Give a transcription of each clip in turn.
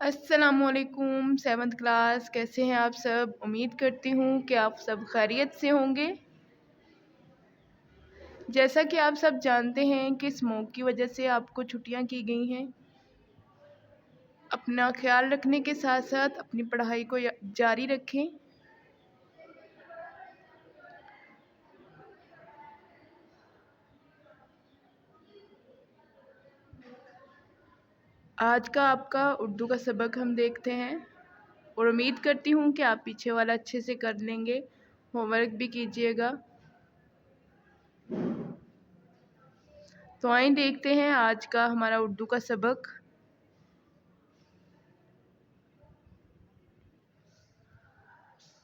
السلام علیکم 7th class, کیسے ہیں آپ سب؟ امید کرتی ہوں کہ آپ سب خیریت سے ہوں گے۔ جیسا کہ آپ سب جانتے ہیں کہ اسموک کی وجہ سے آپ کو چھٹیاں کی گئی ہیں۔ اپنا خیال رکھنے کے ساتھ ساتھ اپنی پڑھائی کو جاری رکھیں۔ آج کا آپ کا اردو کا سبق ہم دیکھتے ہیں اور امید کرتی ہوں کہ آپ پیچھے والا اچھے سے کر لیں گے، ہوم ورک بھی کیجیے گا۔ تو آئیں دیکھتے ہیں آج کا ہمارا اردو کا سبق۔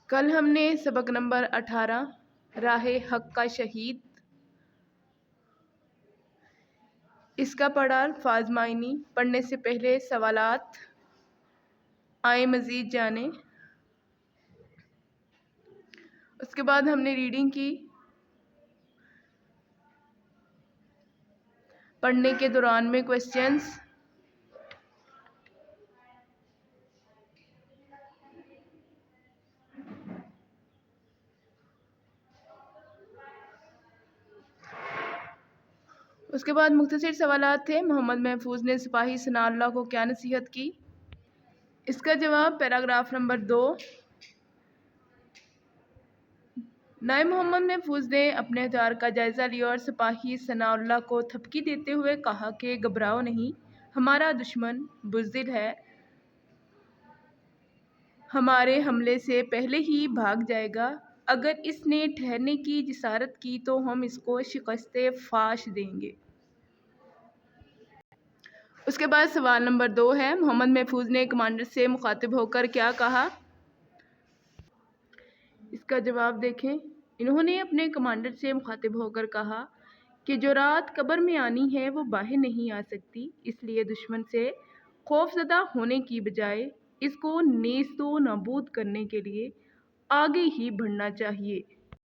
کل ہم نے سبق نمبر 18 راہ حق کا شہید اس کا پڑھا الفاظ معنی۔ پڑھنے سے پہلے سوالات آئیں مزید جانیں۔ اس کے بعد ہم نے ریڈنگ کی۔ پڑھنے کے دوران میں کوسچنز، اس کے بعد مختصر سوالات تھے۔ محمد محفوظ نے سپاہی ثناء اللہ کو کیا نصیحت کی؟ اس کا جواب پیراگراف نمبر 2۔ نائب محمد محفوظ نے اپنے ہتھیار کا جائزہ لیا اور سپاہی ثناء اللہ کو تھپکی دیتے ہوئے کہا کہ گھبراؤ نہیں، ہمارا دشمن بزدل ہے، ہمارے حملے سے پہلے ہی بھاگ جائے گا۔ اگر اس نے ٹھہرنے کی جسارت کی تو ہم اس کو شکست فاش دیں گے۔ اس کے بعد سوال نمبر 2 ہے، محمد محفوظ نے کمانڈر سے مخاطب ہو کر کیا کہا؟ اس کا جواب دیکھیں۔ انہوں نے اپنے کمانڈر سے مخاطب ہو کر کہا کہ جو رات قبر میں آنی ہے وہ باہر نہیں آ سکتی، اس لیے دشمن سے خوف زدہ ہونے کی بجائے اس کو نیست و نابود کرنے کے لیے آگے ہی بڑھنا چاہیے۔